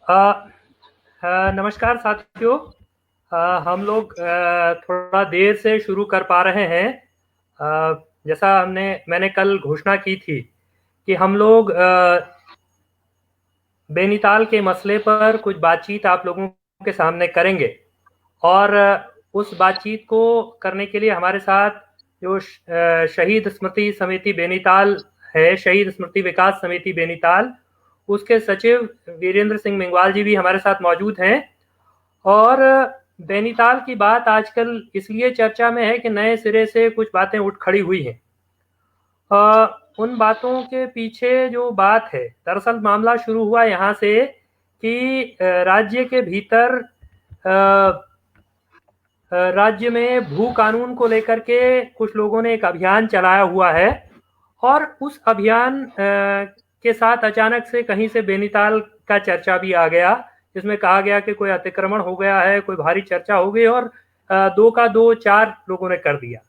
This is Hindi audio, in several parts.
अ, नमस्कार साथियों। हम लोग थोड़ा देर से शुरू कर पा रहे हैं। जैसा मैंने कल घोषणा की थी कि हम लोग बेनीताल के मसले पर कुछ बातचीत आप लोगों के सामने करेंगे और उस बातचीत को करने के लिए हमारे साथ जो शहीद स्मृति समिति बेनीताल है, शहीद स्मृति विकास समिति बेनीताल, उसके सचिव वीरेंद्र सिंह मेंगवाल जी भी हमारे साथ मौजूद हैं। और नैनीताल की बात आजकल इसलिए चर्चा में है कि नए सिरे से कुछ बातें उठ खड़ी हुई हैं। उन बातों के पीछे जो बात है, दरअसल मामला शुरू हुआ यहाँ से कि राज्य के भीतर राज्य में भू कानून को लेकर के कुछ लोगों ने एक अभियान चलाया हुआ है और उस अभियान के साथ अचानक से कहीं से बेनीताल का चर्चा भी आ गया, जिसमें कहा गया कि कोई अतिक्रमण हो गया है, कोई भारी चर्चा हो गई और दो का दो चार लोगों ने कर दिया।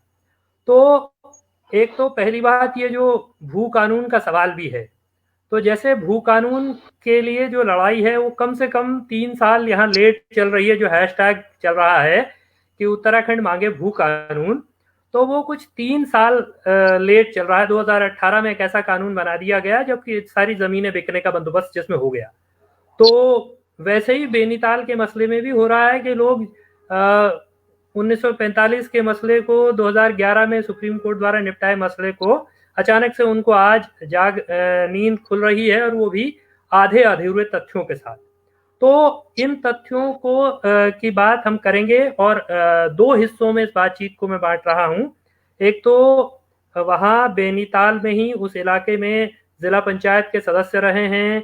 तो एक तो पहली बात, ये जो भू कानून का सवाल भी है, तो जैसे भू कानून के लिए जो लड़ाई है वो कम से कम 3 साल यहाँ लेट चल रही है। जो हैशटैग चल रहा है कि उत्तराखंड मांगे भू कानून, तो वो कुछ 3 साल लेट चल रहा है। 2018 में एक ऐसा कानून बना दिया गया जबकि सारी जमीनें बिकने का बंदोबस्त जिसमें हो गया। तो वैसे ही बेनीताल के मसले में भी हो रहा है कि लोग 1945 के मसले को 2011 में सुप्रीम कोर्ट द्वारा निपटाए मसले को अचानक से उनको आज नींद खुल रही है, और वो भी आधे अधूरे तथ्यों के साथ। तो इन तथ्यों को की बात हम करेंगे और दो हिस्सों में इस बातचीत को मैं बांट रहा हूं। एक तो वहां बेनीताल में ही उस इलाके में जिला पंचायत के सदस्य रहे हैं,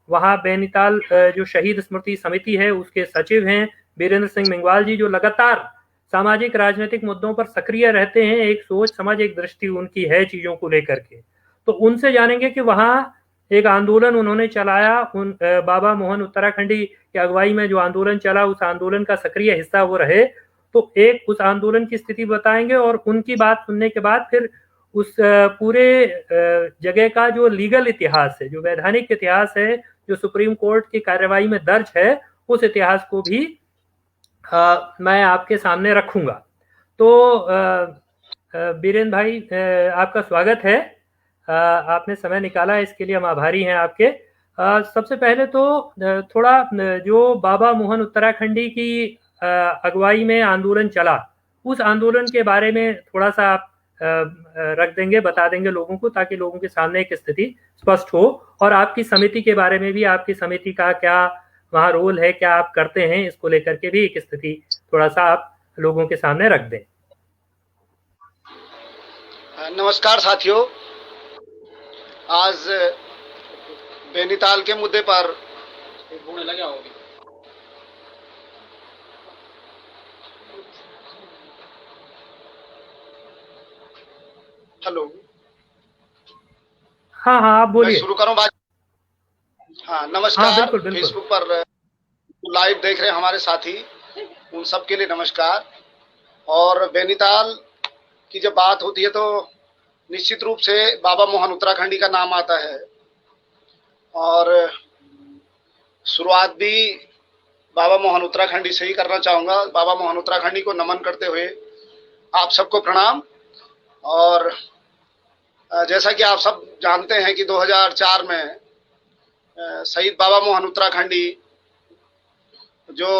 वहां बेनीताल जो शहीद स्मृति समिति है उसके सचिव हैं वीरेंद्र सिंह मेंगवाल जी, जो लगातार सामाजिक राजनीतिक मुद्दों पर सक्रिय रहते हैं। एक सोच समझ, एक दृष्टि उनकी है चीजों को लेकर के। तो उनसे जानेंगे कि वहां एक आंदोलन उन्होंने चलाया, उन बाबा मोहन उत्तराखंडी की अगुवाई में जो आंदोलन चला, उस आंदोलन का सक्रिय हिस्सा वो रहे। तो एक उस आंदोलन की स्थिति बताएंगे और उनकी बात सुनने के बाद फिर उस पूरे जगह का जो लीगल इतिहास है, जो वैधानिक इतिहास है, जो सुप्रीम कोर्ट की कार्यवाही में दर्ज है, उस इतिहास को भी मैं आपके सामने रखूंगा। तो बीरेन भाई, आपका स्वागत है। आपने समय निकाला, इसके लिए हम आभारी हैं आपके। सबसे पहले तो थोड़ा जो बाबा मोहन उत्तराखंडी की अगुवाई में आंदोलन चला, उस आंदोलन के बारे में थोड़ा सा आप रख देंगे, बता देंगे लोगों को, ताकि लोगों के सामने एक स्थिति स्पष्ट हो। और आपकी समिति के बारे में भी, आपकी समिति का क्या वहाँ रोल है, क्या आप करते हैं, इसको लेकर के भी एक स्थिति थोड़ा सा आप लोगों के सामने रख दें। नमस्कार साथियों, आज बेनीताल के मुद्दे पर हेलो, हाँ हाँ, आप बोलिए। शुरू करूं बात? हाँ, नमस्कार। हाँ, बिल्कुल, बिल्कुल। फेसबुक पर लाइव देख रहे हैं हमारे साथी, उन सब के लिए नमस्कार। और बेनीताल की जब बात होती है तो निश्चित रूप से बाबा मोहन उत्तराखंडी का नाम आता है, और शुरुआत भी बाबा मोहन उत्तराखंडी से ही करना चाहूंगा। बाबा मोहन उत्तराखंडी को नमन करते हुए आप सबको प्रणाम। और जैसा कि आप सब जानते हैं कि 2004 में शहीद बाबा मोहन उत्तराखंडी जो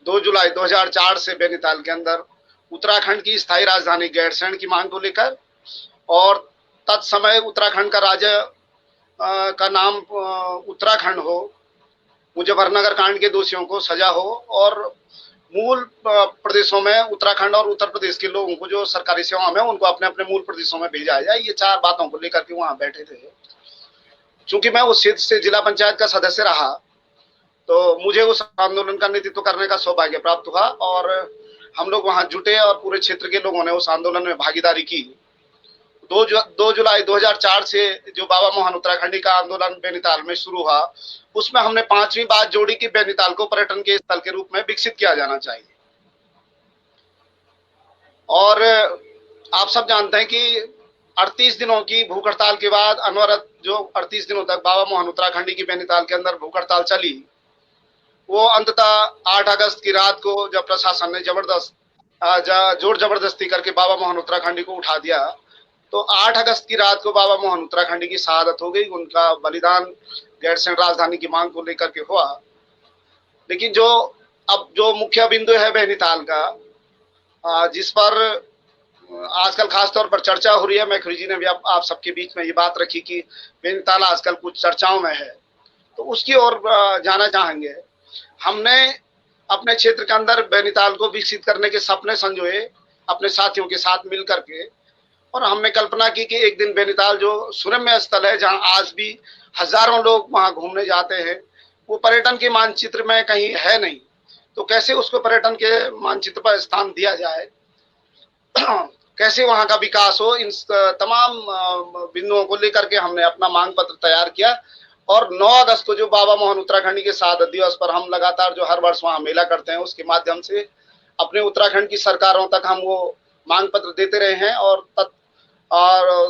2 जुलाई 2004 से बेनीताल के अंदर उत्तराखंड की स्थायी राजधानी गैरसैंण की मांग को लेकर, और तत्समय उत्तराखंड का राज्य का नाम उत्तराखंड हो, मुजफ्फरनगर कांड के दोषियों को सजा हो, और मूल प्रदेशों में उत्तराखंड और उत्तर प्रदेश के लोगों को जो सरकारी सेवा में उनको अपने अपने मूल प्रदेशों में भेजा जाए। ये 4 बातों को लेकर के वहां बैठे थे। चूंकि मैं उस क्षेत्र से जिला पंचायत का सदस्य रहा, तो मुझे उस आंदोलन का नेतृत्व करने का सौभाग्य प्राप्त हुआ, और हम लोग वहां जुटे और पूरे क्षेत्र के लोगों ने उस आंदोलन में भागीदारी की। 2 जुलाई 2004 से जो बाबा मोहन उत्तराखंडी का आंदोलन बेनीताल में शुरू हुआ, उसमें हमने 5वीं बात जोड़ी कि बेनीताल को पर्यटन के स्थल के रूप में विकसित किया जाना चाहिए। और आप सब जानते हैं कि 38 दिनों की भूख हड़ताल के बाद अनवरत जो 38 दिनों तक बाबा मोहन उत्तराखंडी की बेनीताल के अंदर भूख हड़ताल चली, वो अंततः 8 अगस्त की रात को जब प्रशासन ने जोर जबरदस्ती करके बाबा मोहन उत्तराखंडी को उठा दिया, तो 8 अगस्त की रात को बाबा मोहन उत्तराखंडी की शहादत हो गई। उनका बलिदान गैरसैंण राजधानी की मांग को लेकर के हुआ। लेकिन जो मुख्य बिंदु है बैनीताल का, जिस पर आजकल खासतौर पर चर्चा हो रही है, मैखरी जी ने भी आप सबके बीच में ये बात रखी कि बैनीताल आजकल कुछ चर्चाओं में है, तो उसकी ओर जाना चाहेंगे। हमने अपने क्षेत्र के अंदर बैनीताल को विकसित करने के सपने संजोए अपने साथियों के साथ मिल करके, और हमने कल्पना की कि एक दिन बैनीताल जो सुरम्य स्थल है, जहां आज भी हजारों लोग वहां घूमने जाते हैं, वो पर्यटन के मानचित्र में कहीं है नहीं, तो कैसे उसको पर्यटन के मानचित्र पर स्थान दिया जाए, कैसे वहां का विकास हो, इन तमाम बिंदुओं को लेकर के हमने अपना मांग पत्र तैयार किया। और 9 अगस्त को जो बाबा मोहन उत्तराखंडी के शहादत दिवस पर हम लगातार जो हर वर्ष वहां मेला करते हैं, उसके माध्यम से अपने उत्तराखंड की सरकारों तक हम वो मांग पत्र देते रहे हैं, और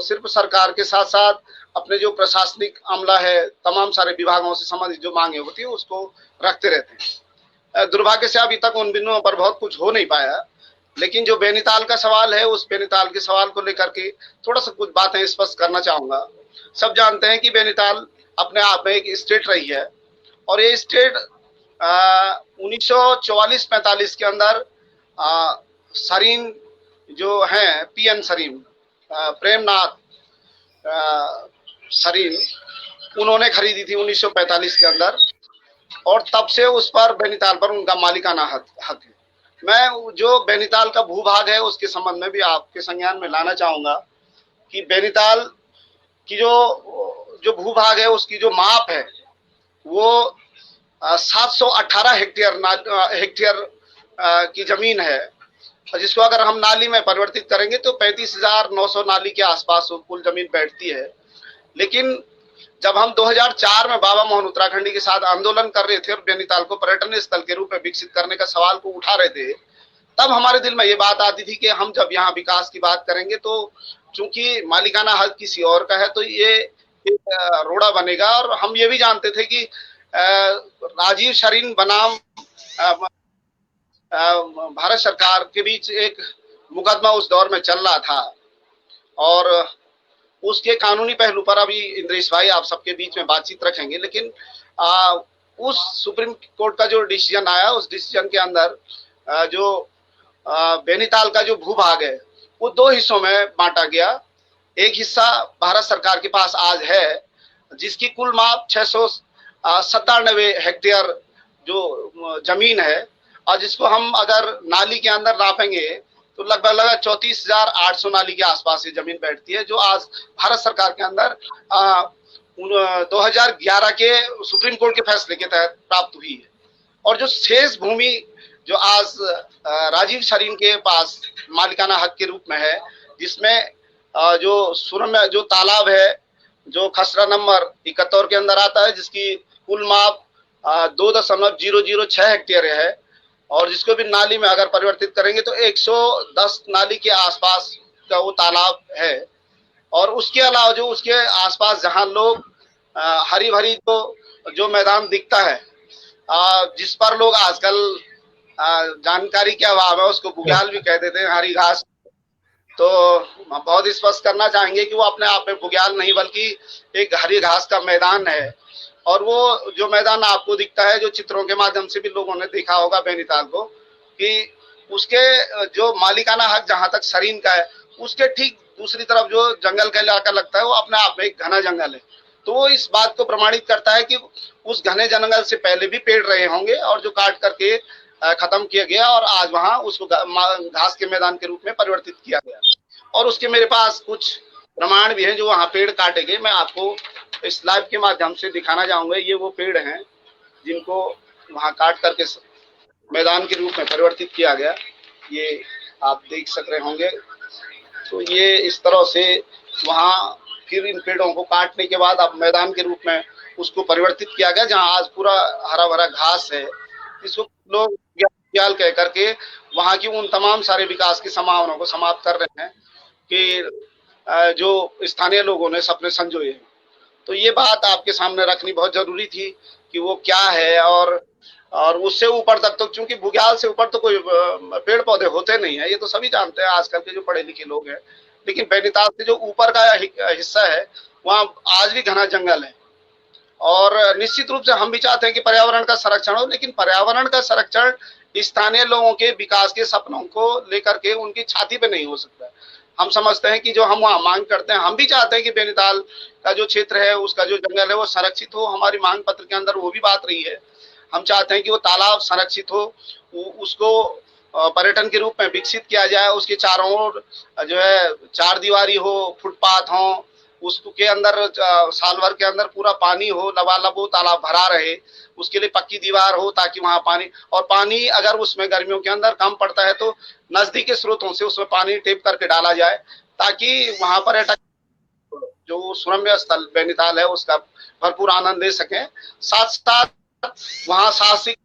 सिर्फ सरकार के साथ साथ अपने जो प्रशासनिक अमला है, तमाम सारे विभागों से संबंधित जो मांगे होती है उसको रखते रहते हैं। दुर्भाग्य से अभी तक उन बिंदुओं पर बहुत कुछ हो नहीं पाया। लेकिन जो बैनीताल का सवाल है, उस बैनीताल के सवाल को लेकर के थोड़ा सा कुछ बातें स्पष्ट करना चाहूंगा। सब जानते हैं कि बैनीताल अपने आप में एक स्टेट रही है, और ये स्टेट 1944-45 के अंदर सरीन जो है, पीएन सरीन, प्रेमनाथ सरीन, उन्होंने खरीदी थी 1945 के अंदर, और तब से उस पर बैनीताल पर उनका मालिकाना हक है। मैं जो बैनीताल का भूभाग है उसके संबंध में भी आपके संज्ञान में लाना चाहूंगा कि बैनीताल की जो भूभाग है, उसकी जो माप है वो 718 हेक्टेयर की जमीन है, जिसको अगर हम नाली में परिवर्तित करेंगे तो 35,900 नाली के आसपास कुल जमीन बैठती है। लेकिन जब हम 2004 में बाबा मोहन उत्तराखंडी के साथ आंदोलन कर रहे थे और बैनीताल को पर्यटन स्थल के रूप में विकसित करने का सवाल को उठा रहे थे, तब हमारे दिल में ये बात आती थी कि हम जब यहाँ विकास की बात करेंगे तो चूंकि मालिकाना हक किसी और का है, तो ये रोड़ा बनेगा। और हम ये भी जानते थे कि राजीव शरीन बनाम भारत सरकार के बीच एक मुकदमा उस दौर में चल रहा था, और उसके कानूनी पहलू पर अभी इंद्रेश भाई आप सबके बीच में बातचीत रखेंगे। लेकिन उस सुप्रीम कोर्ट का जो डिसीजन आया, उस डिसीजन के अंदर जो बैनीताल का जो भूभाग है वो 2 हिस्सों में बांटा गया। एक हिस्सा भारत सरकार के पास आज है, जिसकी कुल माप 697 हेक्टेयर जो जमीन है, और जिसको हम अगर नाली के अंदर नापेंगे तो लगभग 34,800 नाली के आसपास ये जमीन बैठती है, जो आज भारत सरकार के अंदर 2011 के सुप्रीम कोर्ट के फैसले के तहत प्राप्त हुई है। और जो शेष भूमि जो आज राजीव शरीन के पास मालिकाना हक के रूप में है, जिसमें जो सुरम में जो तालाब है, जो खसरा नंबर 71 के अंदर आता है, जिसकी कुल माप 2.006 हेक्टेयर है, और जिसको भी नाली में अगर परिवर्तित करेंगे तो 110 नाली के आसपास का वो तालाब है। और उसके अलावा जो उसके आसपास जहां लोग हरी भरी जो मैदान दिखता है, जिस पर लोग आजकल जानकारी के अभाव है उसको बुग्याल भी कह देते हैं, हरी घास, तो हम बहुत स्पष्ट करना चाहेंगे कि वो अपने आप में बुग्याल नहीं बल्कि एक हरी घास का मैदान है। और वो जो मैदान आपको दिखता है, जो चित्रों के माध्यम से भी लोगों ने देखा होगा बैनीताल को, कि उसके जो मालिकाना हक जहां तक सरीन का है, उसके ठीक दूसरी तरफ जो जंगल का इलाका लगता है वो अपने आप में एक घना जंगल है। तो वो इस बात को प्रमाणित करता है कि उस घने जंगल से पहले भी पेड़ रहे होंगे, और जो काट करके खत्म किया गया और आज वहां उसको घास के मैदान के रूप में परिवर्तित किया गया। और उसके मेरे पास कुछ प्रमाण भी हैं जो वहां पेड़ काटे गए, मैं आपको इस लाइव के माध्यम से दिखाना चाहूंगा। ये वो पेड़ हैं जिनको वहां काट करके मैदान के रूप में परिवर्तित किया गया, ये आप देख सक रहे होंगे। तो ये इस तरह से वहां फिर इन पेड़ों को काटने के बाद अब मैदान के रूप में उसको परिवर्तित किया गया, जहां आज पूरा हरा भरा घास है, इसको लोग बुग्याल कह करके वहां की उन तमाम सारे विकास की संभावनाओं को समाप्त कर रहे हैं कि जो स्थानीय लोगों ने सपने संजोए हैं। तो ये बात आपके सामने रखनी बहुत जरूरी थी कि वो क्या है, और और उससे ऊपर तक तो, क्योंकि बुग्याल से ऊपर तो कोई पेड़ पौधे होते नहीं है, ये तो सभी जानते हैं आजकल के जो पढ़े लिखे लोग हैं। लेकिन बैनीताल से जो ऊपर का हिस्सा है वहाँ आज भी घना जंगल है। और निश्चित रूप से हम भी चाहते हैं कि पर्यावरण का संरक्षण हो, लेकिन पर्यावरण का संरक्षण स्थानीय लोगों के विकास के सपनों को लेकर के उनकी छाती पे नहीं हो सकता। हम समझते हैं कि जो हम वहाँ मांग करते हैं, हम भी चाहते हैं कि बैनीताल का जो क्षेत्र है उसका जो जंगल है वो संरक्षित हो। हमारी मांग पत्र के अंदर वो भी बात रही है। हम चाहते हैं कि वो तालाब संरक्षित हो, उसको पर्यटन के रूप में विकसित किया जाए, उसके चारों ओर जो है चार दीवारी हो, फुटपाथ हो, उसके अंदर साल भर के अंदर पूरा पानी हो, लबालब वो तालाब भरा रहे, उसके लिए पक्की दीवार हो ताकि वहां पानी, और पानी अगर उसमें गर्मियों के अंदर कम पड़ता है तो नजदीक के स्रोतों से उसमें पानी टेप करके डाला जाए ताकि वहां पर्यटक जो सुरम्य स्थल बैनीताल है उसका भरपूर आनंद ले सकें। साथ साथ वहां साहसिक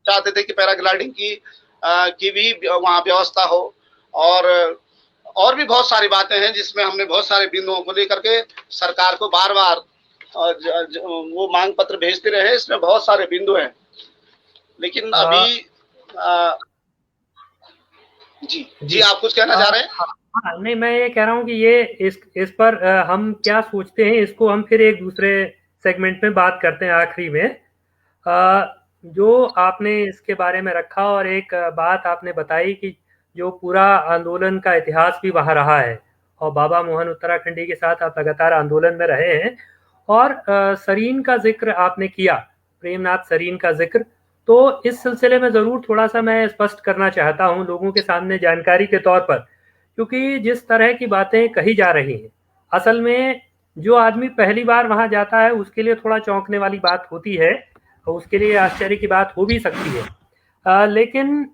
चाहते थे कि पैराग्लाइडिंग की भी वहां व्यवस्था हो, और भी बहुत सारी बातें हैं जिसमें हमने बहुत सारे बिंदुओं को लेकर के सरकार को बार बार वो मांग पत्र भेजते रहे। इसमें बहुत सारे बिंदु हैं, लेकिन अभी जी आप कुछ कहना चाह रहे हैं? हाँ, नहीं, मैं ये कह रहा हूँ कि ये इस पर हम क्या सोचते हैं, इसको हम फिर एक दूसरे सेगमेंट में बात करते हैं आखिरी में। जो आपने इसके बारे में रखा और एक बात आपने बताई कि जो पूरा आंदोलन का इतिहास भी वहाँ रहा है और बाबा मोहन उत्तराखंडी के साथ आप लगातार आंदोलन में रहे हैं, और सरीन का जिक्र आपने किया, प्रेमनाथ सरीन का जिक्र। तो इस सिलसिले में ज़रूर थोड़ा सा मैं स्पष्ट करना चाहता हूँ लोगों के सामने जानकारी के तौर पर, क्योंकि जिस तरह की बातें कही जा रही हैं, असल में जो आदमी पहली बार वहाँ जाता है उसके लिए थोड़ा चौंकने वाली बात होती है, उसके लिए आश्चर्य की बात हो भी सकती है। लेकिन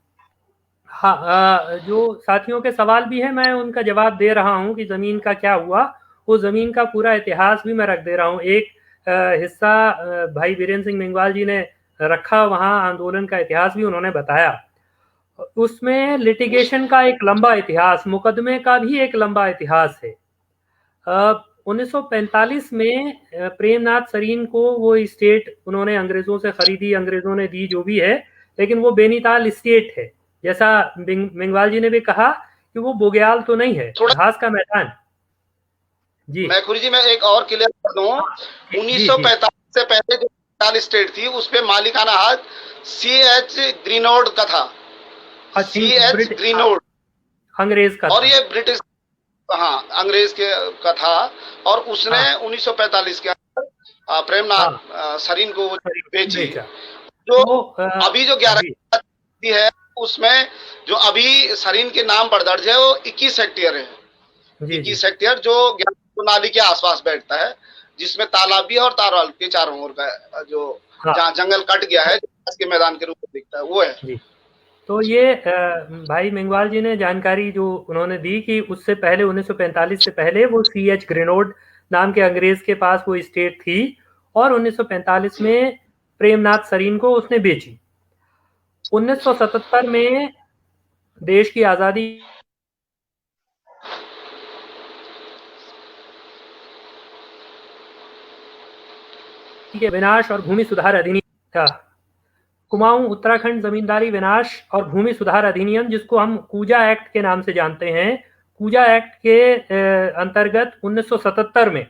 हाँ, जो साथियों के सवाल भी हैं मैं उनका जवाब दे रहा हूँ कि ज़मीन का क्या हुआ, उस ज़मीन का पूरा इतिहास भी मैं रख दे रहा हूँ। एक हिस्सा भाई बीरेंद्र सिंह मेंगवाल जी ने रखा, वहाँ आंदोलन का इतिहास भी उन्होंने बताया। उसमें लिटिगेशन का एक लंबा इतिहास, मुकदमे का भी एक लंबा इतिहास है। 1945 में प्रेमनाथ सरीन को वो स्टेट उन्होंने अंग्रेजों से खरीदी, अंग्रेजों ने दी जो भी है, लेकिन वो बेनीताल स्टेट है। जैसा मेंगवाल जी ने भी कहा कि वो बुग्याल तो नहीं है, घास का मैदान। जी मैखुरी जी, मैं एक और क्लियर कर दूं, 1945 से पहले जो बेनीताल स्टेट थी उस पे मालिकाना हक C.H. ग्रीनोड का था। C.H. ग्रीनोड अंग्रेज का, और ये ब्रिटिश, हाँ, अंग्रेज का था, और उसने 1945 के अंदर प्रेमनाथ सरीन को बेची। जो अभी जो 11 है उसमें जो अभी सरीन के नाम पर दर्ज है वो 21 हेक्टेयर है। 21 हेक्टेयर जो नाली के आसपास बैठता है, जिसमें तालाब भी और तालाब के चारों ओर का जो जहाँ जंगल कट गया है के मैदान के रूप में दिखता है वो है जी। तो ये भाई मेंगवाल जी ने जानकारी जो उन्होंने दी कि उससे पहले 1945 से पहले वो C.H. ग्रेनोड नाम के अंग्रेज के पास वो स्टेट थी, और 1945 में प्रेमनाथ सरीन को उसने बेची। 1977 में देश की आज़ादी के विनाश और भूमि सुधार अधिनियम, कुमाऊं उत्तराखंड जमींदारी विनाश और भूमि सुधार अधिनियम, जिसको हम कूजा एक्ट के नाम से जानते हैं, कूजा एक्ट के अंतर्गत 1977 में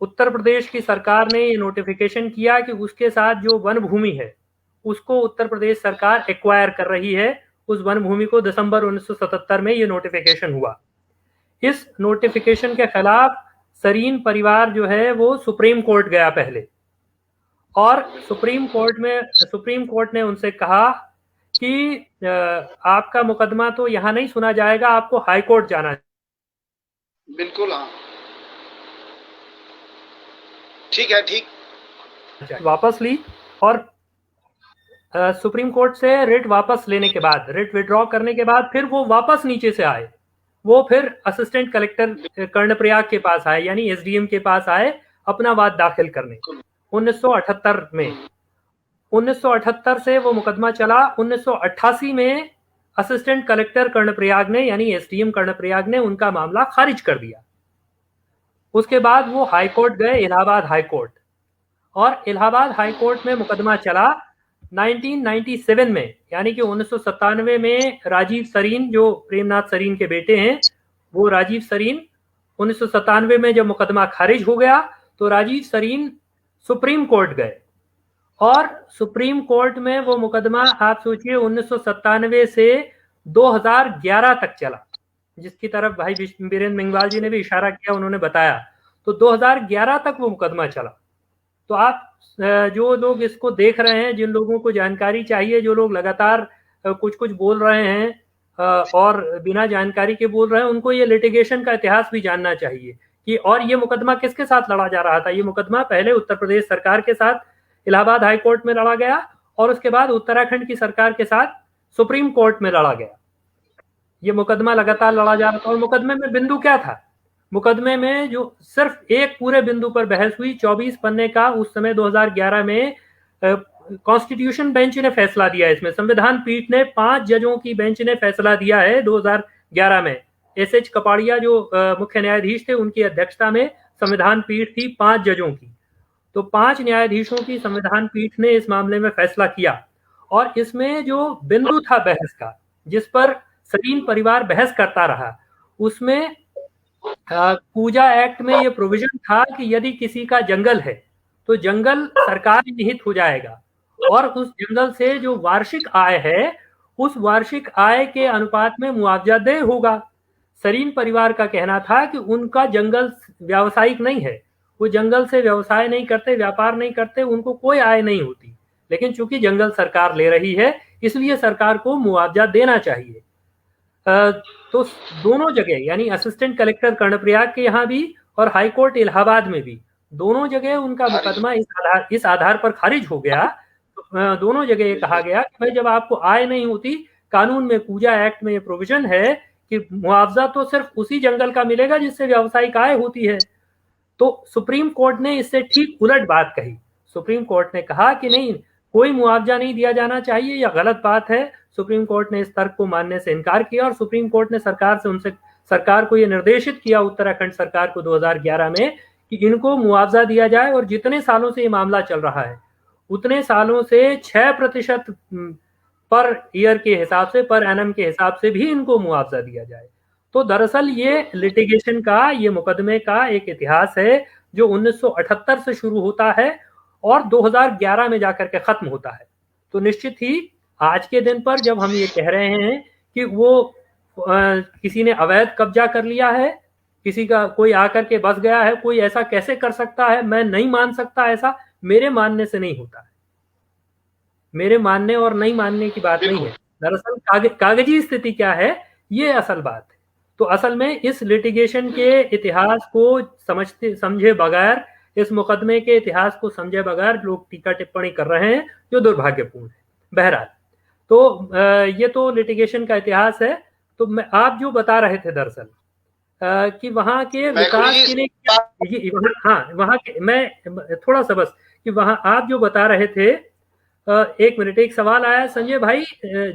उत्तर प्रदेश की सरकार ने ये नोटिफिकेशन किया कि उसके साथ जो वन भूमि है उसको उत्तर प्रदेश सरकार एक्वायर कर रही है। उस वन भूमि को दिसंबर 1977 में ये नोटिफिकेशन हुआ। इस नोटिफिकेशन के खिलाफ सरीन परिवार जो है वो सुप्रीम कोर्ट गया पहले, और सुप्रीम कोर्ट ने उनसे कहा कि आपका मुकदमा तो यहाँ नहीं सुना जाएगा, आपको हाई कोर्ट जाना। बिल्कुल, हाँ, ठीक है, ठीक। वापस ली, और सुप्रीम कोर्ट से रिट वापस लेने के बाद, रिट विड्रॉ करने के बाद फिर वो वापस नीचे से आए, वो फिर असिस्टेंट कलेक्टर कर्णप्रयाग के पास आए, यानी SDM के पास आए अपना वाद दाखिल करने 1978 में। 1978 से वो मुकदमा चला। 1988 में असिस्टेंट कलेक्टर कर्णप्रयाग ने, यानी SDM कर्णप्रयाग ने उनका मामला खारिज कर दिया। उसके बाद वो हाई कोर्ट गए, इलाहाबाद हाई कोर्ट, और इलाहाबाद हाई कोर्ट में मुकदमा चला। 1997 में, यानी कि 1997 में राजीव सरीन, जो प्रेमनाथ सरीन के बेटे हैं, वो राजीव सरीन 1997 में जब मुकदमा खारिज हो गया तो राजीव सरीन सुप्रीम कोर्ट गए और सुप्रीम कोर्ट में वो मुकदमा आप सोचिए 1997 से 2011 तक चला, जिसकी तरफ भाई वीरेंद्र मेंगवाल जी ने भी इशारा किया, उन्होंने बताया। तो 2011 तक वो मुकदमा चला। तो आप जो लोग इसको देख रहे हैं, जिन लोगों को जानकारी चाहिए, जो लोग लगातार कुछ कुछ बोल रहे हैं और बिना जानकारी के बोल रहे हैं, उनको ये लिटिगेशन का इतिहास भी जानना चाहिए कि और ये मुकदमा किसके साथ लड़ा जा रहा था। ये मुकदमा पहले उत्तर प्रदेश सरकार के साथ इलाहाबाद हाई कोर्ट में लड़ा गया और उसके बाद उत्तराखंड की सरकार के साथ सुप्रीम कोर्ट में लड़ा गया। ये मुकदमा लगातार लड़ा जा रहा था और मुकदमे में बिंदु क्या था? मुकदमे में जो सिर्फ एक पूरे बिंदु पर बहस हुई, 24 पन्ने का उस समय 2011 में कॉन्स्टिट्यूशन बेंच ने फैसला दिया। इसमें संविधान पीठ ने 5 जजों की बेंच ने फैसला दिया है 2011 में। एस.एच. कपाड़िया जो मुख्य न्यायाधीश थे, उनकी अध्यक्षता में संविधान पीठ थी 5 जजों की। तो 5 न्यायाधीशों की संविधान पीठ ने इस मामले में फैसला किया और इसमें जो बिंदु था बहस का, जिस पर सरीन परिवार बहस करता रहा, उसमें पूजा एक्ट में ये प्रोविजन था कि यदि किसी का जंगल है तो जंगल सरकार निहित हो जाएगा और उस जंगल से जो वार्षिक आय है, उस वार्षिक आय के अनुपात में मुआवजा देय होगा। सरीन परिवार का कहना था कि उनका जंगल व्यावसायिक नहीं है, वो जंगल से व्यवसाय नहीं करते, व्यापार नहीं करते, उनको कोई आय नहीं होती, लेकिन चूंकि जंगल सरकार ले रही है इसलिए सरकार को मुआवजा देना चाहिए। तो दोनों जगह, यानी असिस्टेंट कलेक्टर कर्णप्रयाग के यहाँ भी और हाई कोर्ट इलाहाबाद में भी, दोनों जगह उनका मुकदमा इस आधार पर खारिज हो गया। तो दोनों जगह ये कहा गया कि भाई जब आपको आय नहीं होती, कानून में, पूजा एक्ट में ये प्रोविजन है कि मुआवजा तो सिर्फ उसी जंगल का मिलेगा जिससे व्यावसायिक आय होती है। तो सुप्रीम कोर्ट ने इससे ठीक उलट बात कही। सुप्रीम कोर्ट ने कहा कि नहीं, कोई मुआवजा नहीं दिया जाना चाहिए, यह गलत बात है। सुप्रीम कोर्ट ने इस तर्क को मानने से इनकार किया और सुप्रीम कोर्ट ने सरकार को यह निर्देशित किया, उत्तराखंड सरकार को 2011 में, कि इनको मुआवजा दिया जाए और जितने सालों से ये मामला चल रहा है उतने सालों से 6% पर ईयर के हिसाब से, पर एनम के हिसाब से भी इनको मुआवजा दिया जाए। तो दरअसल ये लिटिगेशन का, ये मुकदमे का एक इतिहास है जो 1978 से शुरू होता है और 2011 में जाकर के खत्म होता है। तो निश्चित ही आज के दिन पर जब हम ये कह रहे हैं कि वो किसी ने अवैध कब्जा कर लिया है, किसी का कोई आकर के बस गया है, कोई ऐसा कैसे कर सकता है, मैं नहीं मान सकता, ऐसा मेरे मानने से नहीं होता है। मेरे मानने और नहीं मानने की बात नहीं है। दरअसल कागजी स्थिति क्या है, ये असल बात है। तो असल में इस लिटिगेशन के इतिहास को समझे बगैर, इस मुकदमे के इतिहास को समझे बगैर लोग टीका टिप्पणी कर रहे हैं, जो दुर्भाग्यपूर्ण है। बहरहाल, तो ये तो लिटिगेशन का इतिहास है। तो आप जो बता रहे थे दरअसल कि वहां के विकास के लिए, हाँ, वहां के, मैं थोड़ा सा बस, कि वहां आप जो बता रहे थे, एक मिनट, एक सवाल आया संजय भाई,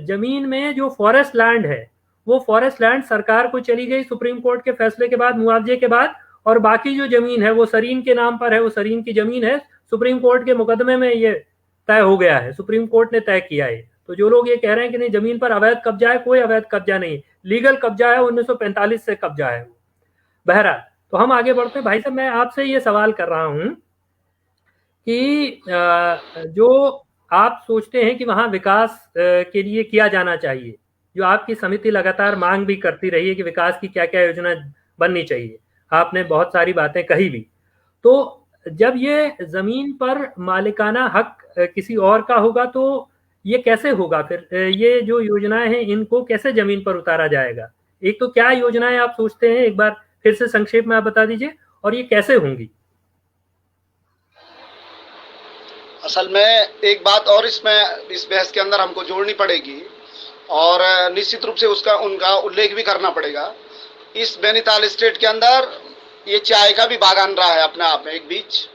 जमीन में जो फॉरेस्ट लैंड है, वो फॉरेस्ट लैंड सरकार को चली गई सुप्रीम कोर्ट के फैसले के बाद, मुआवजे के बाद, और बाकी जो जमीन है वो सरीन के नाम पर है, वो सरीन की जमीन है। सुप्रीम कोर्ट के मुकदमे में ये तय हो गया है, सुप्रीम कोर्ट ने तय किया है। तो जो लोग ये कह रहे हैं कि नहीं जमीन पर अवैध कब्जा है, कोई अवैध कब्जा नहीं, लीगल कब्जा है, 1945 से कब्जा है। बहरहाल, तो हम आगे बढ़ते हैं। भाई साहब, मैं आपसे ये सवाल कर रहा हूं कि जो आप सोचते हैं कि वहां विकास के लिए किया जाना चाहिए, जो आपकी समिति लगातार मांग भी करती रही है कि विकास की क्या क्या योजना बननी चाहिए, आपने बहुत सारी बातें कही भी, तो जब ये जमीन पर मालिकाना हक किसी और का होगा तो ये कैसे होगा फिर? ये जो योजनाएं हैं इनको कैसे जमीन पर उतारा जाएगा? एक तो क्या योजनाएं आप सोचते हैं, एक बार फिर से संक्षेप में आप बता दीजिए, और ये कैसे होंगी? असल में एक बात और इसमें, इस बहस के अंदर हमको जोड़नी पड़ेगी और निश्चित रूप से उनका उल्लेख भी करना पड़ेगा। इस नैनीताल स्टेट के अंदर ये चाय का भी बागान रहा है अपने आप में एक बीच,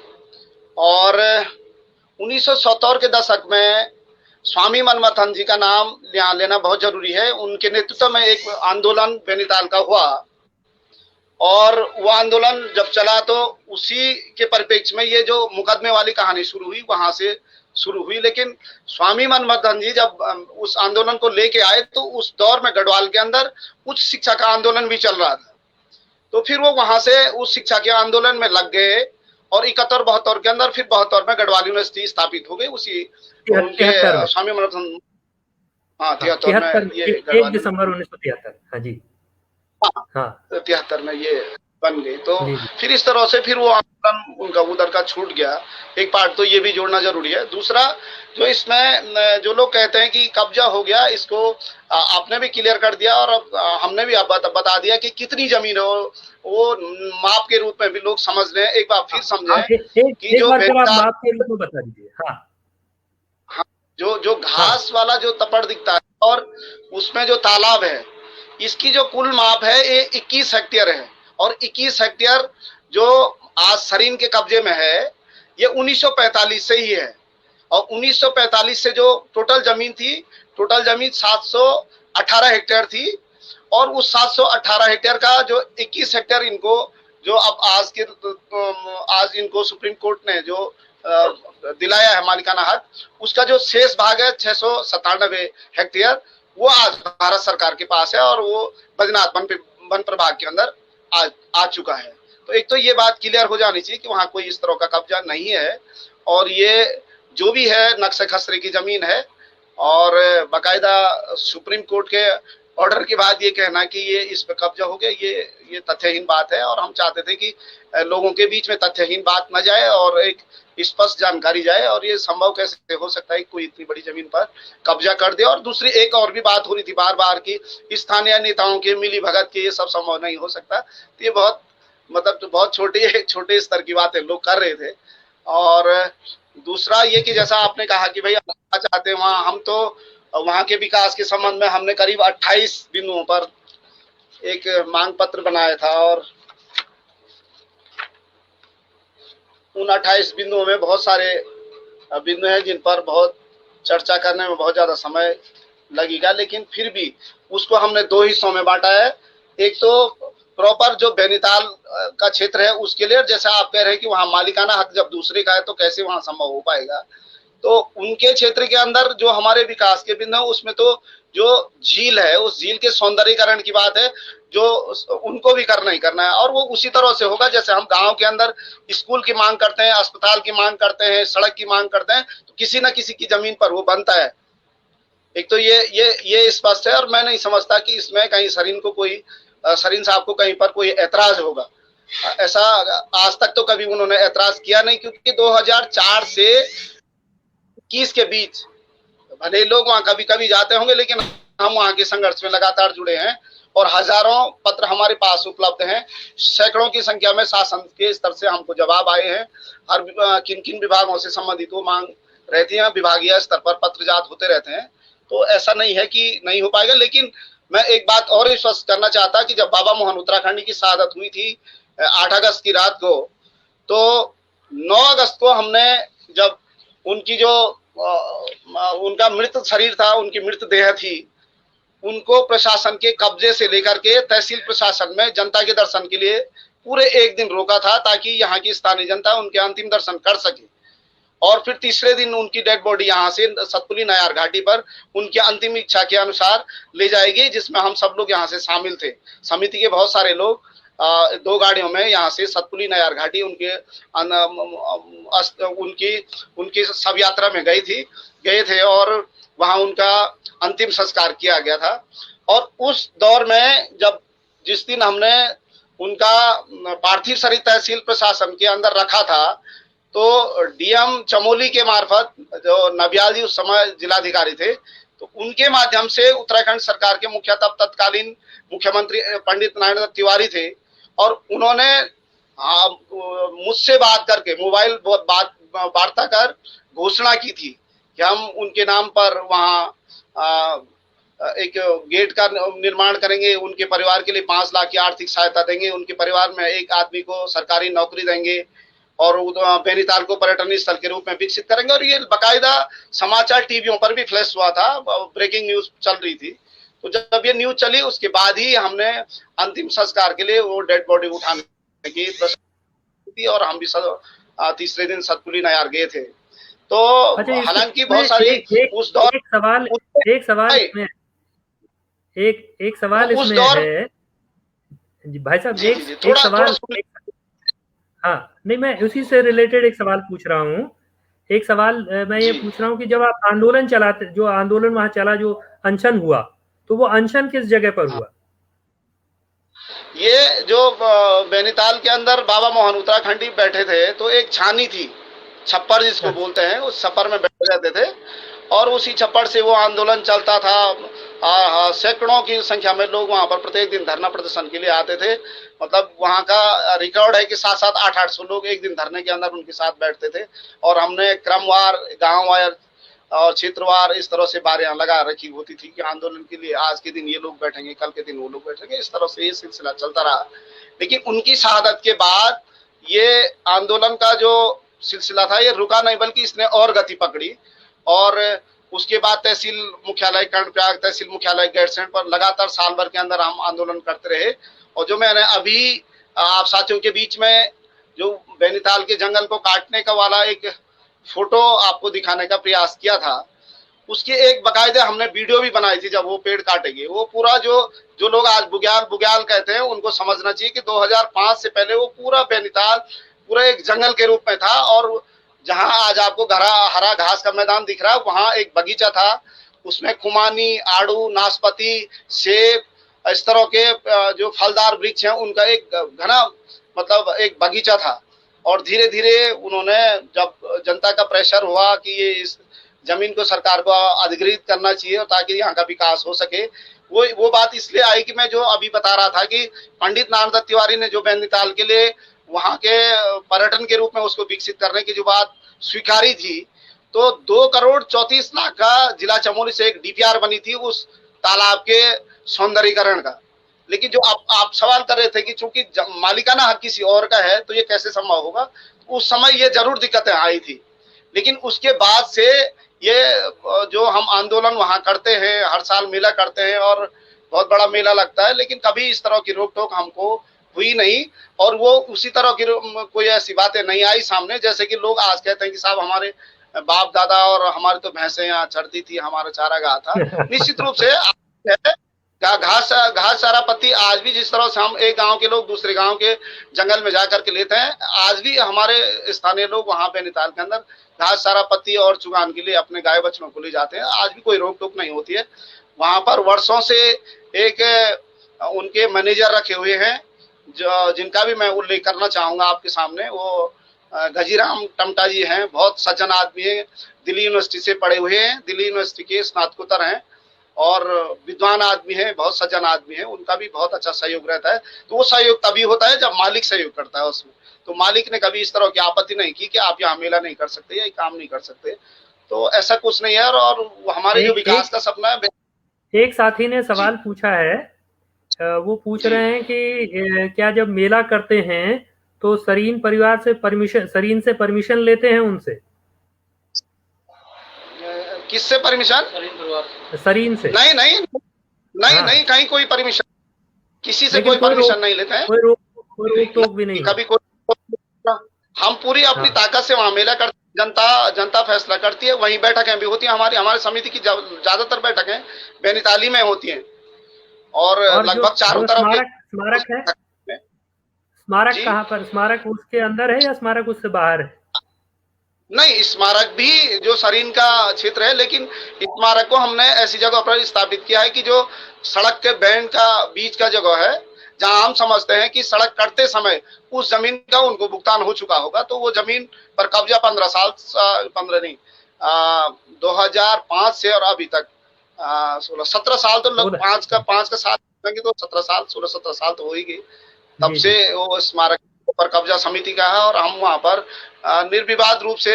और 1970 के दशक में स्वामी मनमथन जी का नाम यहाँ लेना बहुत जरूरी है। उनके नेतृत्व में एक आंदोलन नैनीताल का हुआ और वह आंदोलन जब चला तो उसी के परिप्रेक्ष्य में ये जो मुकदमे वाली कहानी शुरू हुई, वहां से शुरू हुई। लेकिन स्वामी मनमोहन जी जब उस आंदोलन को लेके आए तो उस दौर में गढ़वाल के अंदर उच्च शिक्षा का आंदोलन भी चल रहा था। तो फिर वो वहां से उस शिक्षा के आंदोलन में लग गए और 71-72 के अंदर फिर 72 में गढ़वाल यूनिवर्सिटी स्थापित हो गई उसी उनके स्वामी मनमोहन। हाँ, 73 में ये 1 दिसंबर 1973। हाँ जी, हाँ 73 में ये बन गई। तो फिर इस तरह से फिर वो आंदोलन उनका उधर का छूट गया। एक पार्ट तो ये भी जोड़ना जरूरी है। दूसरा जो इसमें जो लोग कहते हैं कि कब्जा हो गया, इसको आपने भी क्लियर कर दिया और अब हमने भी बता दिया कि कितनी जमीन है वो माप के रूप में भी लोग समझ लें। एक बार फिर समझें कि जो माप के रूप में बता दीजिए। हाँ, जो घास वाला जो तपड़ दिखता है और उसमें जो तालाब है, इसकी जो कुल माप है ये 21 हेक्टेयर है। और 21 हेक्टेयर जो आज सरीन के कब्जे में है ये 1945 से ही है। और 1945 से जो टोटल जमीन थी, टोटल जमीन 718 हेक्टेयर थी। और उस 718 हेक्टेयर का जो 21 हेक्टेयर इनको जो अब आज इनको सुप्रीम कोर्ट ने जो दिलाया है मालिकाना हक, उसका जो शेष भाग है 697 हेक्टेयर, वो आज भारत सरकार के पास है और वो बद्रीनाथ वन प्रभाग के अंदर आ चुका है। तो एक तो ये बात क्लियर हो जानी चाहिए कि वहां कोई इस तरह का कब्जा नहीं है और ये जो भी है नक्शे खसरे की जमीन है। और बाकायदा सुप्रीम कोर्ट के ऑर्डर के बाद ये कहना कि ये इस पर कब्जा हो गया, ये तथ्यहीन बात है। और हम चाहते थे कि लोगों के बीच में तथ्यहीन बात न जाए और एक स्पष्ट जानकारी जाए। और ये संभव कैसे हो सकता है कि कोई इतनी बड़ी जमीन पर कब्जा कर दे। और दूसरी एक और भी बात हो रही थी बार बार की स्थानीय नेताओं के मिली भगत के, ये सब संभव नहीं हो सकता। तो ये बहुत मतलब तो बहुत छोटे स्तर की बातें लोग कर रहे थे। और दूसरा ये कि जैसा आपने कहा कि भाई आप चाहते हैं वहां, हम तो वहां के विकास के संबंध में हमने करीब 28 बिंदुओं पर एक मांग पत्र बनाया था। और उन 28 बिंदुओं में बहुत सारे बिंदु हैं जिन पर बहुत चर्चा करने में बहुत ज्यादा समय लगेगा। लेकिन फिर भी उसको हमने 2 हिस्सों में बांटा है। एक तो प्रॉपर जो बैनीताल का क्षेत्र है उसके लिए, जैसा आप कह रहे हैं कि वहां मालिकाना हक जब दूसरे का है तो कैसे वहां संभव हो पाएगा। तो उनके क्षेत्र के अंदर जो हमारे विकास के बिंदु है उसमें तो जो झील है उस झील के सौंदर्यीकरण की बात है जो उनको भी करना ही करना है। और वो उसी तरह से होगा जैसे हम गांव के अंदर स्कूल की मांग करते हैं, अस्पताल की मांग करते हैं, सड़क की मांग करते हैं, तो किसी न किसी की जमीन पर वो बनता है। एक तो ये स्पष्ट है। और मैं नहीं समझता कि इसमें कहीं सरीन साहब को कहीं पर कोई ऐतराज होगा। ऐसा आज तक तो कभी उन्होंने ऐतराज किया नहीं, क्योंकि 2004 से 21 के बीच भले लोग वहां कभी कभी जाते होंगे लेकिन हम वहां के संघर्ष में लगातार जुड़े हैं और हजारों पत्र हमारे पास उपलब्ध हैं। सैकड़ों की संख्या में शासन के स्तर से हमको जवाब आए हैं। हर किन किन विभागों से संबंधित वो मांग रहती है, विभागीय स्तर पर पत्र जात होते रहते हैं। तो ऐसा नहीं है कि नहीं हो पाएगा। लेकिन मैं एक बात और स्पष्ट करना चाहता कि जब बाबा मोहन उत्तराखंडी की शहादत हुई थी 8 अगस्त की रात को, तो 9 अगस्त को हमने जब उनकी जो उनका मृत शरीर था, उनकी मृतदेह थी, उनको प्रशासन के कब्जे से लेकर के तहसील प्रशासन में जनता के दर्शन के लिए पूरे 1 दिन रोका था ताकि यहाँ की स्थानीय जनता उनके अंतिम दर्शन कर सके। और फिर तीसरे दिन उनकी डेड बॉडी यहाँ से सतपुली नयार घाटी पर उनकी अंतिम इच्छा के अनुसार ले जाएगी, जिसमें हम सब लोग यहाँ से शामिल थे। समिति के बहुत सारे लोग 2 गाड़ियों में यहाँ से सतपुली नयार घाटी उनकी सब यात्रा में गए थे और वहां उनका अंतिम संस्कार किया गया था। और उस दौर में जिस दिन हमने उनका पार्थिव शरीर तहसील प्रशासन के अंदर रखा था, तो डीएम चमोली के मार्फत जो नबियाल जी उस समय जिलाधिकारी थे, तो उनके माध्यम से उत्तराखंड सरकार के तत्कालीन मुख्यमंत्री पंडित नारायण दत्त तिवारी थे और उन्होंने मुझसे बात करके मोबाइल वार्ता कर घोषणा की थी कि हम उनके नाम पर वहाँ एक गेट का निर्माण करेंगे, उनके परिवार के लिए 5 लाख की आर्थिक सहायता देंगे, उनके परिवार में एक आदमी को सरकारी नौकरी देंगे और बैनीताल को पर्यटन स्थल के रूप में विकसित करेंगे। और ये बाकायदा समाचार टीवियों पर भी फ्लैश हुआ था, ब्रेकिंग न्यूज चल रही थी। तो जब ये न्यूज चली उसके बाद ही हमने अंतिम संस्कार के लिए वो डेड बॉडी उठाने की प्रस्ताव की और हम भी तीसरे दिन सतपुली नयार गए थे। तो अच्छा, हालांकि बहुत सारी उस दौर एक सवाल इसमें एक सवाल उस इसमें दौर है जी भाई साहब, जी जी जी एक थोड़ा थोड़ा सवाल हाँ, नहीं, मैं उसी से रिलेटेड एक सवाल पूछ रहा हूँ। एक सवाल मैं ये जी पूछ रहा हूँ कि जब आप आंदोलन चलाते, जो आंदोलन वहाँ चला, जो अनशन हुआ, तो वो अनशन किस जगह पर हाँ, हुआ? ये जो बैनीताल के अंदर बाबा मोहन उत्तराखंडी बैठे थे, तो एक छानी थी, छप्पर जिसको अच्छा, बोलते हैं, उस छप्पर में बैठ जाते थे और उसी छप्पर से वो आंदोलन चलता था। सैकड़ों की संख्या में लोग वहां पर प्रत्येक दिन धरना प्रदर्शन के लिए आते थे। मतलब वहां का रिकॉर्ड है कि 700-800 लोग एक दिन धरने के अंदर उनके साथ बैठते थे। और हमने क्रमवार, गांववार और क्षेत्रवार इस तरह से बारियां लगा रखी होती थी कि आंदोलन के लिए आज के दिन ये लोग बैठेंगे, कल के दिन वो लोग बैठेंगे, इस तरह से ये सिलसिला चलता रहा। लेकिन उनकी शहादत के बाद ये आंदोलन का जो सिलसिला था ये रुका नहीं, बल्कि इसने और गति पकड़ी। और उसके बाद तहसील मुख्यालय कर्णप्रयाग, तहसील मुख्यालय गैरसैंण पर लगातार साल भर के अंदर हम आंदोलन करते रहे। और जो मैंने अभी आप साथियों के बीच में जो बैनीताल के जंगल को काटने का वाला एक फोटो आपको दिखाने का प्रयास किया था, उसकी एक बाकायदा हमने वीडियो भी बनाई थी। जब वो पेड़ काटेंगे, वो पूरा जो जो लोग आज बुग्याल बुग्याल कहते हैं, उनको समझना चाहिए कि 2005 से पहले वो पूरा बैनीताल पूरा एक जंगल के रूप में था। और जहां आज आपको हरा घास का मैदान दिख रहा है, वहां एक बगीचा था, उसमें खुमानी, आड़ू, नाशपाती, सेब, इस तरह के जो फलदार वृक्ष हैं उनका एक घना मतलब एक बगीचा था। और धीरे धीरे उन्होंने, जब जनता का प्रेशर हुआ कि ये इस जमीन को सरकार को अधिग्रहित करना चाहिए और ताकि यहाँ का विकास हो सके, वो बात इसलिए आई कि मैं जो अभी बता रहा था कि पंडित नारायण दत्त तिवारी ने जो बैनीताल के लिए वहां के पर्यटन के रूप में उसको विकसित करने की जो बात स्वीकारी थी, तो 2,34,00,000 का जिला चमोली से एक डीपीआर बनी थी उस तालाब के सौंदर्यीकरण का। लेकिन जो आप सवाल कर रहे थे कि चूंकि मालिकाना हक किसी और का है तो ये कैसे संभव होगा, उस समय ये जरूर दिक्कतें आई थी। लेकिन उसके बाद से ये जो हम आंदोलन वहां करते हैं, हर साल मेला करते हैं और बहुत बड़ा मेला लगता है, लेकिन कभी इस तरह की रोक टोक हमको हुई नहीं। और वो उसी तरह की कोई ऐसी बातें नहीं आई सामने, जैसे कि लोग आज कहते हैं कि साहब हमारे बाप दादा और हमारी तो भैंसें यहाँ चढ़ती थी, हमारा चारागाह था। निश्चित रूप से घास चारा पत्ती आज भी जिस तरह से हम एक गांव के लोग दूसरे गांव के जंगल में जाकर के लेते हैं, आज भी हमारे स्थानीय लोग वहां पे बैनीताल के अंदर घास चारा पत्ती और चुगान के लिए अपने गाय बछड़ों को ले जाते हैं। आज भी कोई रोक टोक नहीं होती है। वहां पर वर्षों से एक उनके मैनेजर रखे हुए हैं, जो जिनका भी मैं उल्लेख करना चाहूंगा आपके सामने। वो गजीराम टमटा जी हैं, बहुत सज्जन आदमी है, दिल्ली यूनिवर्सिटी से पढ़े हुए हैं, दिल्ली यूनिवर्सिटी के स्नातकोत्तर हैं और विद्वान आदमी है, बहुत सज्जन आदमी है। उनका भी बहुत अच्छा सहयोग रहता है। तो वो सहयोग तभी होता है जब मालिक सहयोग करता है उसमें। तो मालिक ने कभी इस तरह की आपत्ति नहीं की कि आप यहाँ मेला नहीं कर सकते या काम नहीं कर सकते। तो ऐसा कुछ नहीं है। और हमारे जो विकास का सपना है, एक साथी ने सवाल पूछा है, वो पूछ रहे हैं कि क्या जब मेला करते हैं तो सरीन परिवार से सरीन से परमिशन लेते हैं उनसे? किससे परमिशन? सरीन से? नहीं नहीं नहीं हाँ। नहीं, कहीं कोई परमिशन, किसी से कोई परमिशन नहीं लेते हैं। कोई रोक टोक भी नहीं, कभी कोई। हम पूरी अपनी ताकत से वहां मेला करते, जनता फैसला करती है। वहीं बैठकें भी होती है, हमारे समिति की ज्यादातर बैठकें बैनीताली में होती हैं। और लगभग चारों तरफ स्मारक है। स्मारक कहाँ पर? स्मारक उसके अंदर है या स्मारक उससे बाहर है? नहीं, स्मारक भी जो सरीन का क्षेत्र है, लेकिन स्मारक को हमने ऐसी जगह पर स्थापित किया है कि जो सड़क के बैंड का बीच का जगह है, जहां हम समझते हैं कि सड़क कटते समय उस जमीन का उनको भुगतान हो चुका होगा। तो वो जमीन पर कब्जा 2005 से और अभी तक 17 साल, तो लोग 5 का साथ देंगे तो 16-17 साल तो हो ही गए तब से वो स्मारक पर कब्जा समिति का है। और हम वहां पर निर्विवाद रूप से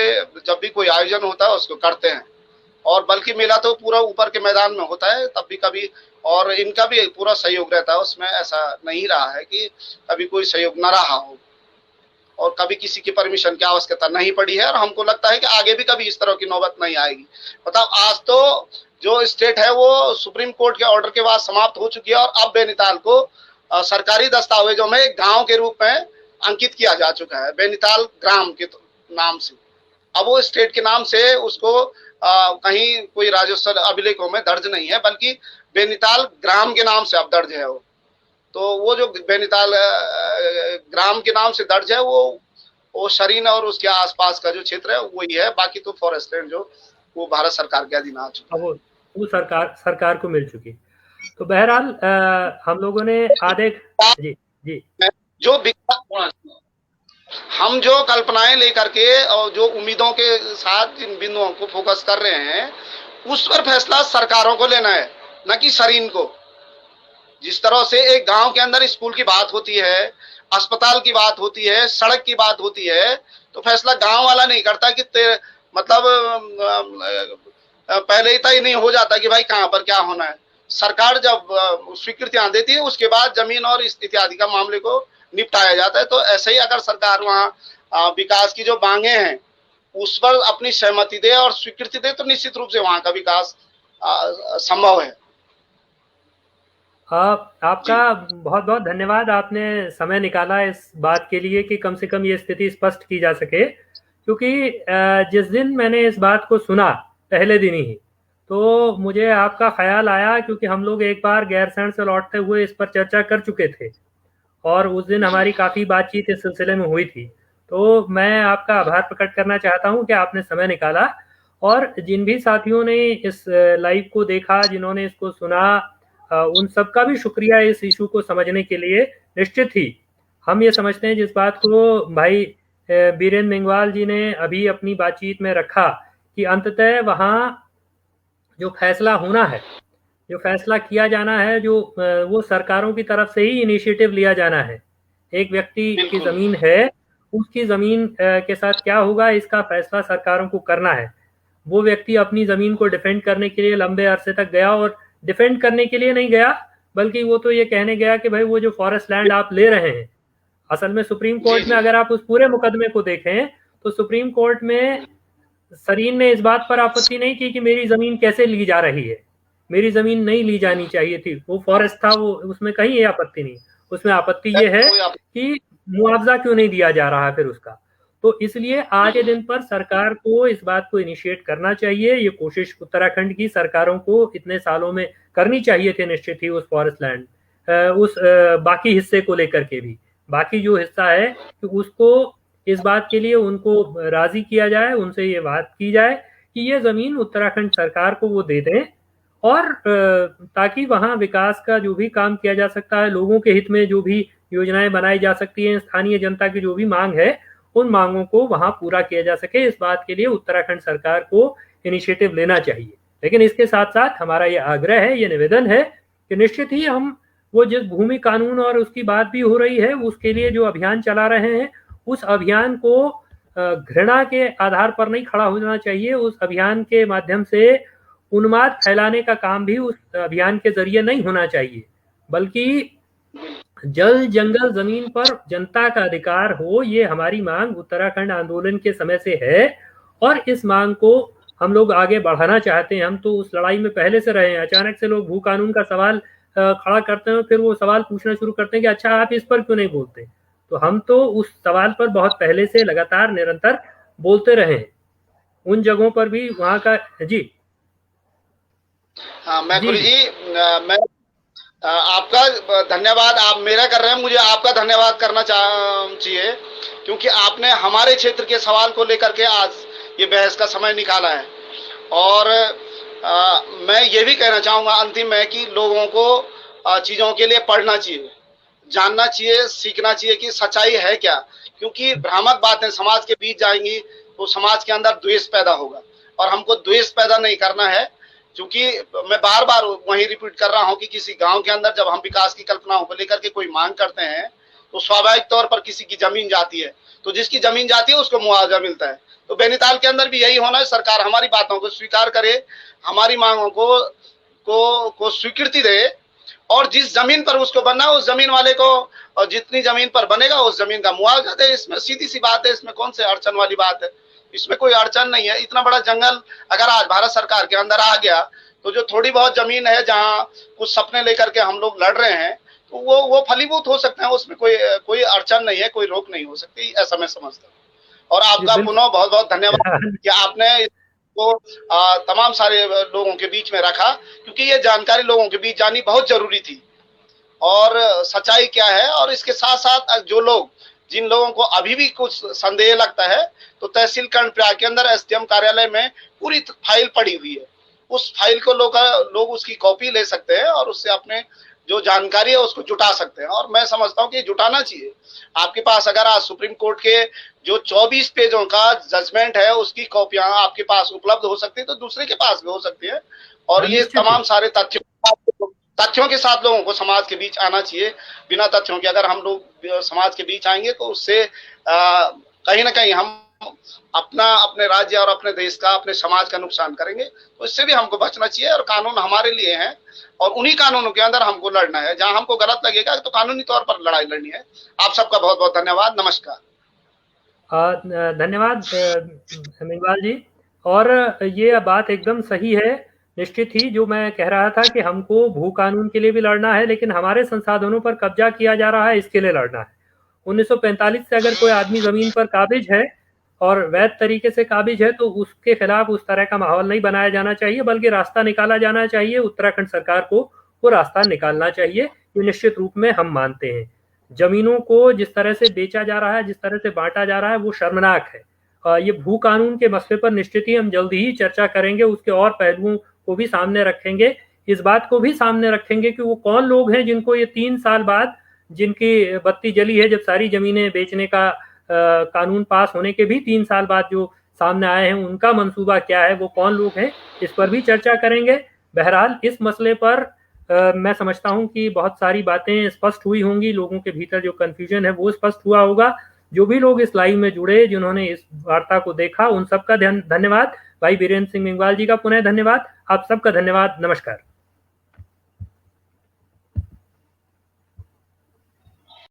जब भी कोई आयोजन होता है उसको करते हैं। और बल्कि मेला तो पूरा ऊपर के मैदान में होता है तब भी कभी, और इनका भी पूरा सहयोग रहता है उसमें। ऐसा नहीं रहा है कि कभी कोई सहयोग न रहा हो और कभी किसी की परमिशन की आवश्यकता नहीं पड़ी है। और हमको लगता है कि आगे भी कभी इस तरह की नौबत नहीं आएगी। मतलब आज तो जो स्टेट है वो सुप्रीम कोर्ट के ऑर्डर के बाद समाप्त हो चुकी है और अब बैनीताल को सरकारी दस्तावेजों में एक गांव के रूप में अंकित किया जा चुका है, बैनीताल ग्राम के नाम से। अब वो स्टेट के नाम से उसको कहीं कोई राजस्व अभिलेखों में दर्ज नहीं है, बल्कि बेनीताल ग्राम के नाम से अब दर्ज है वो। तो वो जो बेनीताल ग्राम के नाम से दर्ज है वो शरीन और उसके आसपास का जो क्षेत्र है वही है, बाकी तो फॉरेस्ट लैंड जो वो भारत सरकार के अधीन आ चुका है। वो सरकार को मिल चुकी। तो बहरहाल हम लोगों ने आधे जी जी जो हम जो कल्पनाएं लेकर के और जो उम्मीदों के साथ जिन बिंदुओं को फोकस कर रहे हैं उस पर फैसला सरकारों को लेना है, न कि शरीन को। जिस तरह से एक गांव के अंदर स्कूल की बात होती है, अस्पताल की बात होती है, सड़क की बात होती है, तो फैसला गांव वाला नहीं करता कि मतलब पहले ही तय नहीं हो जाता कि भाई कहां पर क्या होना है। सरकार जब स्वीकृतियां देती है उसके बाद जमीन और इत्यादि का मामले को निपटाया जाता है। तो ऐसे ही अगर सरकार वहां विकास की जो मांगे हैं उस पर अपनी सहमति दे और स्वीकृति दे तो निश्चित रूप से वहां का विकास संभव है। आपका बहुत बहुत धन्यवाद, आपने समय निकाला इस बात के लिए कि कम से कम ये स्थिति स्पष्ट की जा सके। क्योंकि जिस दिन मैंने इस बात को सुना पहले दिन ही, तो मुझे आपका ख्याल आया, क्योंकि हम लोग एक बार गैरसैंण से लौटते हुए इस पर चर्चा कर चुके थे और उस दिन हमारी काफ़ी बातचीत इस सिलसिले में हुई थी। तो मैं आपका आभार प्रकट करना चाहता हूं कि आपने समय निकाला, और जिन भी साथियों ने इस लाइव को देखा, जिन्होंने इसको सुना, उन सबका भी शुक्रिया इस इशू को समझने के लिए। निश्चित ही हम ये समझते हैं, जिस बात को भाई बीरेन मेंगवाल जी ने अभी अपनी बातचीत में रखा, कि अंततः वहाँ जो फैसला होना है, जो फैसला किया जाना है, जो वो सरकारों की तरफ से ही इनिशिएटिव लिया जाना है। एक व्यक्ति की ज़मीन है, उसकी ज़मीन के साथ क्या होगा इसका फैसला सरकारों को करना है। वो व्यक्ति अपनी ज़मीन को डिफेंड करने के लिए लंबे अरसे तक गया, और डिफेंड करने के लिए नहीं गया, बल्कि वो तो ये कहने गया कि भाई वो जो फॉरेस्ट लैंड आप ले रहे हैं, असल में सुप्रीम कोर्ट में अगर आप उस पूरे मुकदमे को देखें तो सुप्रीम कोर्ट में शरीन ने इस बात पर आपत्ति नहीं की कि मेरी ज़मीन कैसे ली जा रही है। मेरी ज़मीन नहीं ली जानी चाहिए थी, वो फॉरेस्ट था, वो उसमें कहीं ये आपत्ति नहीं। उसमें आपत्ति ये है कि मुआवजा क्यों नहीं दिया जा रहा है फिर उसका। तो इसलिए आज के दिन पर सरकार को इस बात को इनिशिएट करना चाहिए। ये कोशिश उत्तराखंड की सरकारों को इतने सालों में करनी चाहिए थे निश्चित ही, उस फॉरेस्ट लैंड उस बाकी हिस्से को लेकर के भी। बाकी जो हिस्सा है कि उसको इस बात के लिए उनको राजी किया जाए, उनसे ये बात की जाए कि ये ज़मीन उत्तराखंड सरकार को वो दे दें, और ताकि वहाँ विकास का जो भी काम किया जा सकता है, लोगों के हित में जो भी योजनाएं बनाई जा सकती हैं, स्थानीय जनता की जो भी मांग है, उन मांगों को वहाँ पूरा किया जा सके। इस बात के लिए उत्तराखंड सरकार को इनिशिएटिव लेना चाहिए। लेकिन इसके साथ साथ हमारा ये आग्रह है, ये निवेदन है कि निश्चित ही हम वो जिस भूमि कानून और उसकी बात भी हो रही है, उसके लिए जो अभियान चला रहे हैं, उस अभियान को घृणा के आधार पर नहीं खड़ा होना चाहिए। उस अभियान के माध्यम से उन्माद फैलाने का काम भी उस अभियान के जरिए नहीं होना चाहिए, बल्कि जल जंगल जमीन पर जनता का अधिकार हो, ये हमारी मांग उत्तराखंड आंदोलन के समय से है, और इस मांग को हम लोग आगे बढ़ाना चाहते हैं। हम तो उस लड़ाई में पहले से रहे हैं। अचानक से लोग भू कानून का सवाल खड़ा करते हैं, फिर वो सवाल पूछना शुरू करते हैं कि अच्छा आप इस पर क्यों नहीं बोलते। तो हम तो उस सवाल पर बहुत पहले से लगातार निरंतर बोलते रहे हैं, उन जगहों पर भी वहाँ का। जी हाँ, मैं गुरु जी, मैं आपका धन्यवाद आप मेरा कर रहे हैं, मुझे आपका धन्यवाद करना चाहिए, क्योंकि आपने हमारे क्षेत्र के सवाल को लेकर के आज ये बहस का समय निकाला है। और मैं ये भी कहना चाहूँगा अंतिम में कि लोगों को चीज़ों के लिए पढ़ना चाहिए, जानना चाहिए, सीखना चाहिए कि सच्चाई है क्या। क्योंकि भ्रामक बातें समाज के बीच जाएंगी तो समाज के अंदर द्वेष पैदा होगा, और हमको द्वेष पैदा नहीं करना है। क्योंकि मैं बार बार वही रिपीट कर रहा हूं कि किसी गांव के अंदर जब हम विकास की कल्पनाओं को लेकर के कोई मांग करते हैं तो स्वाभाविक तौर पर किसी की जमीन जाती है, तो जिसकी जमीन जाती है उसको मुआवजा मिलता है। तो बेनीताल के अंदर भी यही होना है, सरकार हमारी बातों को स्वीकार करे, हमारी मांगों को स्वीकृति दे, और जिस जमीन पर उसको बनना है उस जमीन वाले को, और जितनी जमीन पर बनेगा उस जमीन का मुआवजा दे। इसमें सीधी सी बात है, इसमें कौन से अड़चन वाली बात है, इसमें कोई अड़चन नहीं है। इतना बड़ा जंगल अगर आज भारत सरकार के अंदर आ गया तो जो थोड़ी बहुत जमीन है जहाँ कुछ सपने लेकर के हम लोग लड़ रहे हैं तो वो फलीभूत हो सकते हैं, उसमें कोई अड़चन नहीं है, कोई रोक नहीं हो सकती, ऐसा मैं समझता हूँ। और आपका पुनः बहुत बहुत धन्यवाद कि आपने को तमाम सारे लोगों के बीच में रखा, क्योंकि ये जानकारी लोगों के बीच जानी बहुत जरूरी थी और सच्चाई क्या है। और इसके साथ साथ जो लोग, जिन लोगों को अभी भी कुछ संदेह लगता है, तो तहसील कर्णप्रयाग के अंदर एसडीएम कार्यालय में पूरी फाइल पड़ी हुई है। उस फाइल को लोग उसकी कॉपी ले सकते हैं और उससे अपने जो जानकारी है उसको जुटा सकते हैं। और मैं समझता हूँ कि जुटाना चाहिए। आपके पास अगर आज सुप्रीम कोर्ट के जो 24 पेजों का जजमेंट है उसकी कॉपियां आपके पास उपलब्ध हो सकती है, तो दूसरे के पास भी हो सकती है। और ये तमाम सारे तथ्यों के साथ लोगों को समाज के बीच आना चाहिए। बिना तथ्यों के अगर हम लोग समाज के बीच आएंगे तो उससे कहीं ना कहीं हम अपने राज्य और अपने देश का, अपने समाज का नुकसान करेंगे। तो इससे भी हमको बचना चाहिए और कानून हमारे लिए हैं और उन्हीं कानूनों के अंदर हमको लड़ना है। जहां हमको गलत लगेगा तो कानूनी तौर पर लड़ाई लड़नी है। आप सबका बहुत बहुत धन्यवाद। नमस्कार। धन्यवाद मेघवाल जी। और ये बात एकदम सही है, निश्चित ही। जो मैं कह रहा था कि हमको भू कानून के लिए भी लड़ना है, लेकिन हमारे संसाधनों पर कब्जा किया जा रहा है, इसके लिए लड़ना है। 1945 से अगर कोई आदमी जमीन पर काबिज है और वैध तरीके से काबिज है, तो उसके खिलाफ उस तरह का माहौल नहीं बनाया जाना चाहिए, बल्कि रास्ता निकाला जाना चाहिए। उत्तराखंड सरकार को वो रास्ता निकालना चाहिए, ये निश्चित रूप में हम मानते हैं। जमीनों को जिस तरह से बेचा जा रहा है, जिस तरह से बांटा जा रहा है, वो शर्मनाक है। ये भू कानून के मसले पर निश्चित ही हम जल्दी ही चर्चा करेंगे, उसके और पहलुओं को भी सामने रखेंगे। इस बात को भी सामने रखेंगे कि वो कौन लोग हैं जिनको ये 3 साल बाद, जिनकी बत्ती जली है, जब सारी जमीनें बेचने का कानून पास होने के भी 3 साल बाद जो सामने आए हैं, उनका मंसूबा क्या है, वो कौन लोग हैं, इस पर भी चर्चा करेंगे। बहरहाल इस मसले पर मैं समझता हूं कि बहुत सारी बातें स्पष्ट हुई होंगी, लोगों के भीतर जो कंफ्यूजन है वो स्पष्ट हुआ होगा। जो भी लोग इस लाइव में जुड़े, जिन्होंने इस वार्ता को देखा, उन सबका धन्यवाद। भाई बीरेंद्र सिंह मेघवाल जी का पुनः धन्यवाद। आप सबका धन्यवाद। नमस्कार।